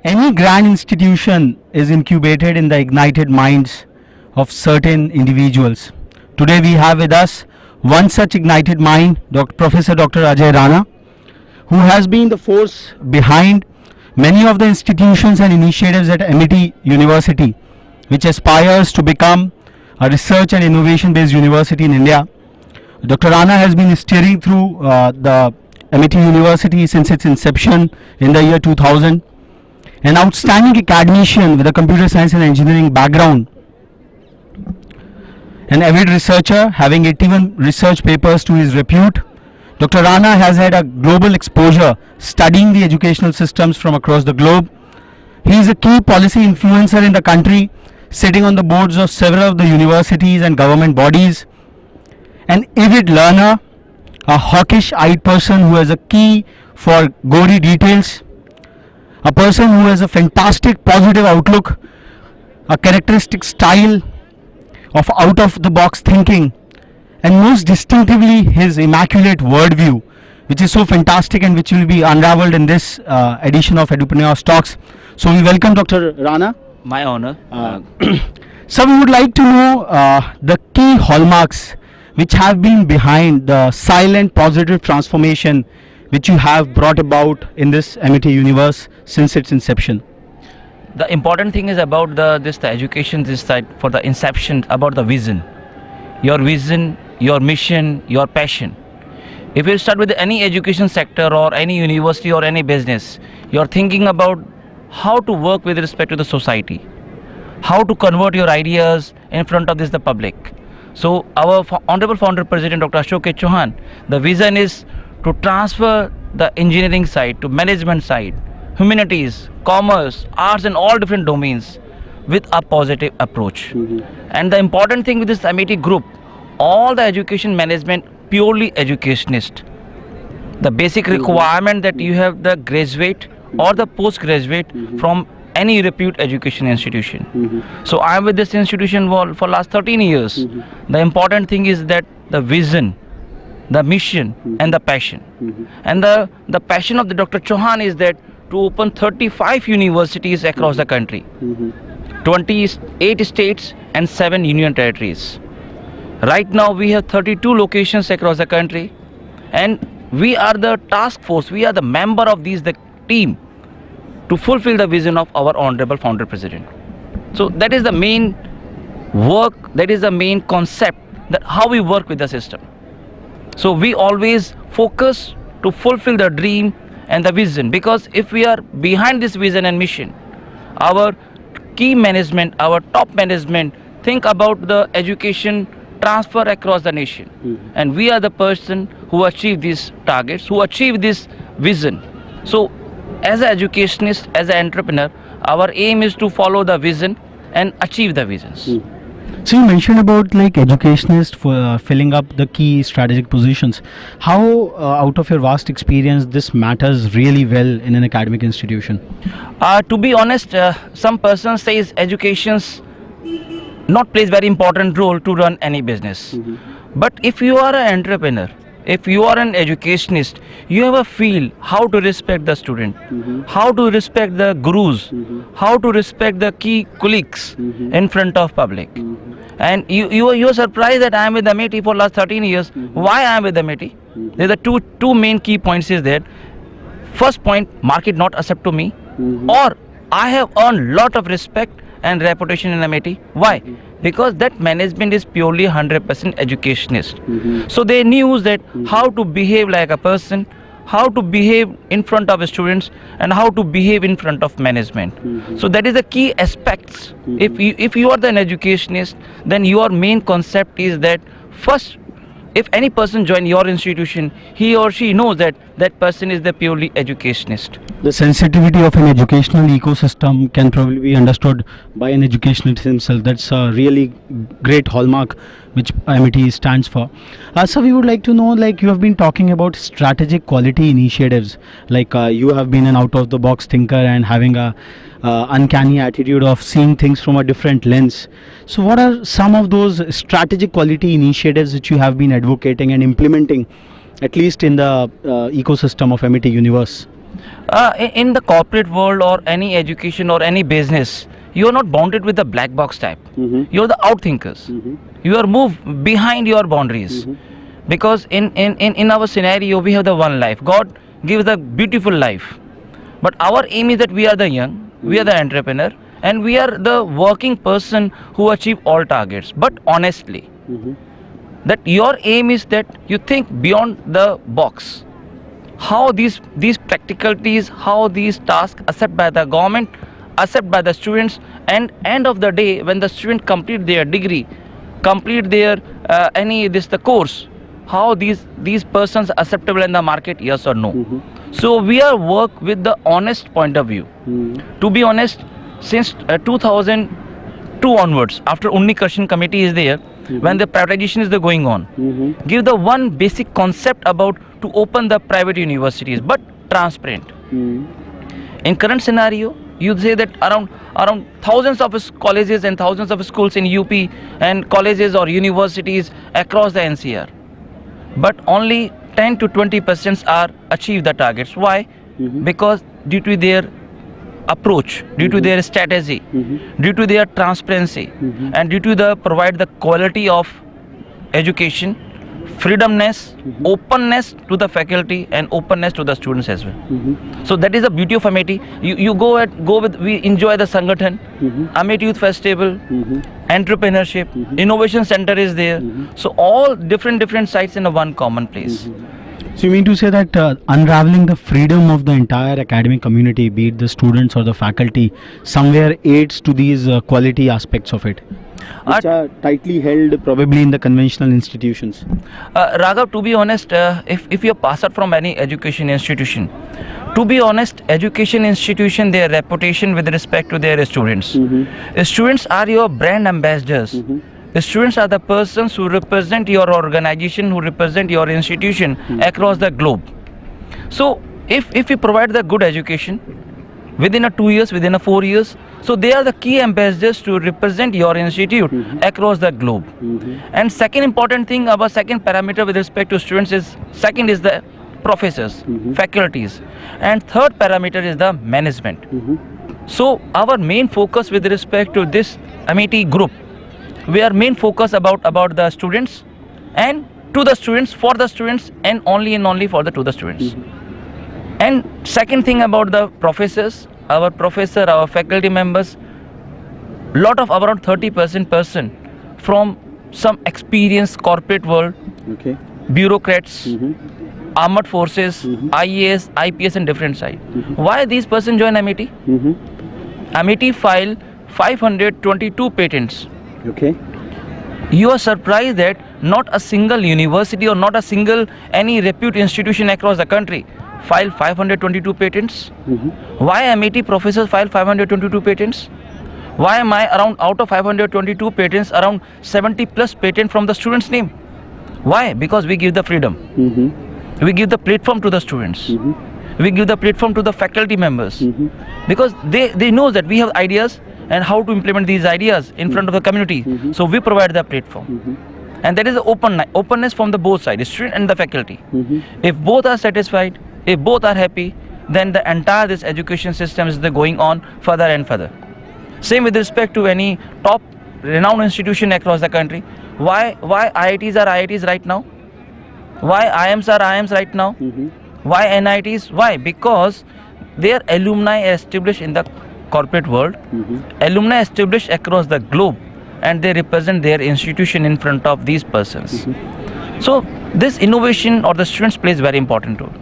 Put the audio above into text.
Any grand institution is incubated in the ignited minds of certain individuals. Today we have with us one such ignited mind, Professor Dr. Ajay Rana, who has been the force behind many of the institutions and initiatives at MIT University, which aspires to become a research and innovation based university in India. Dr. Rana has been steering through the MIT University since its inception in the year 2000. An outstanding academician with a computer science and engineering background, an avid researcher having 81 research papers to his repute, Dr. Rana has had a global exposure studying the educational systems from across the globe. He is a key policy influencer in the country, sitting on the boards of several of the universities and government bodies. An avid learner, a hawkish-eyed person who has a key for gory details, a person who has a fantastic positive outlook, a characteristic style of out-of-the-box thinking, and most distinctively his immaculate word view, which is so fantastic and which will be unraveled in this edition of Edupreneurs Talks. So we welcome Dr. Rana. My honor. So we would like to know the key hallmarks which have been behind the silent positive transformation which you have brought about in this MIT universe since its inception. The important thing is about the education this side for the inception, about the vision, your mission, your passion. If you start with any education sector or any university or any business, you're thinking about how to work with respect to the society, how to convert your ideas in front of the public. So our honorable founder president Dr. Ashok H. Chauhan, the vision is to transfer the engineering side to management side, humanities, commerce, arts and all different domains with a positive approach. And the important thing with this MIT group, all the education management purely educationist. The basic requirement that you have the graduate or the postgraduate from any repute education institution. So I am with this institution for last 13 years. The important thing is that the vision, the mission and the passion. And the passion of the Dr. Chauhan is that to open 35 universities across the country, 28 states and 7 union territories. Right now we have 32 locations across the country, and we are the task force, we are the member of the team to fulfill the vision of our honorable founder president. So that is the main work, that is the main concept, that how we work with the system. So we always focus to fulfill the dream and the vision, because if we are behind this vision and mission, our key management, our top management think about the education transfer across the nation, and we are the person who achieve these targets, who achieve this vision. So as an educationist, as an entrepreneur, our aim is to follow the vision and achieve the visions. So you mentioned about like educationists for filling up the key strategic positions. How out of your vast experience this matters really well in an academic institution? To be honest, some person says education's not plays very important role to run any business. But if you are an entrepreneur, if you are an educationist, you have a feel how to respect the student, how to respect the gurus, how to respect the key colleagues in front of public. And you are surprised that I am with MIT for last 13 years. Why I am with MIT? There are two main key points is there. First point, market not accept to me, or I have earned lot of respect and reputation in MIT. Why? Because that management is purely 100% educationist. So they knew that how to behave like a person, how to behave in front of students, and how to behave in front of management. So that is the key aspects. If you are an educationist, then your main concept is that first, if any person join your institution, he or she knows that that person is the purely educationist. The sensitivity of an educational ecosystem can probably be understood by an educationist himself. That's a really great hallmark which MIT stands for. So we would like to know, like you have been talking about strategic quality initiatives, like you have been an out-of-the-box thinker and having a uncanny attitude of seeing things from a different lens. So what are some of those strategic quality initiatives which you have been advocating and implementing, at least in the ecosystem of MIT Universe? In the corporate world or any education or any business, you are not bounded with the black box type. You are the outthinkers. You are moved behind your boundaries. Because in our scenario, we have the one life. God gives a beautiful life. But our aim is that we are the young, we are the entrepreneur, and we are the working person who achieve all targets. But honestly, that your aim is that you think beyond the box. How these practicalities, how these tasks accepted by the government, accepted by the students, and end of the day when the student complete their degree, complete their the course, how these persons acceptable in the market, yes or no. So we are work with the honest point of view. To be honest, since 2002 onwards, after Unni Krishnan committee is there, when the privatization is going on, give the one basic concept about to open the private universities, but transparent. In current scenario, you say that around thousands of colleges and thousands of schools in UP and colleges or universities across the NCR, but only 10 to 20% are achieve the targets. Why? Because due to their approach, due to their strategy, due to their transparency, and due to the provide the quality of education, freedomness, openness to the faculty, and openness to the students as well. So that is the beauty of Amethi. You go with we enjoy the Sangathan, Amethi Youth Festival, entrepreneurship, innovation center is there. So all different sites in a one common place. So you mean to say that unraveling the freedom of the entire academic community, be it the students or the faculty, somewhere aids to these quality aspects of it, which are tightly held probably in the conventional institutions? Raghav, to be honest, if you pass out from any education institution, to be honest, education institution, their reputation with respect to their students. Students are your brand ambassadors. Students are the persons who represent your organization, who represent your institution across the globe. So if you provide the good education within a 2 years, within a 4 years, so they are the key ambassadors to represent your institute across the globe. And second important thing, our second parameter with respect to students is, second is the professors, faculties, and third parameter is the management. So our main focus with respect to this Amethi group, we are main focus about the students, and to the students, for the students, and only for the to the students. And second thing about the professors, our professor, our faculty members, lot of around 30% person from some experienced corporate world, bureaucrats, armed forces, IAS, IPS, and different side. Why these person join Amethi? Amethi filed 522 patents. You are surprised that not a single university or not a single any reputed institution across the country filed 522 patents. Why Amethi professors filed 522 patents? Why am I around out of 522 patents, around 70 plus patent from the students' name? Why? Because we give the freedom. We give the platform to the students. We give the platform to the faculty members. Because they know that we have ideas and how to implement these ideas in front of the community. So we provide the platform. And that is the openness from the both sides, the student and the faculty. If both are satisfied, if both are happy, then the entire this education system is going on further and further. Same with respect to any top renowned institution across the country. Why IITs are IITs right now? Why IIMs are IIMs right now? Why NITs? Why? Because their alumni are established in the corporate world, alumni established across the globe, and they represent their institution in front of these persons. So this innovation or the students plays very important role.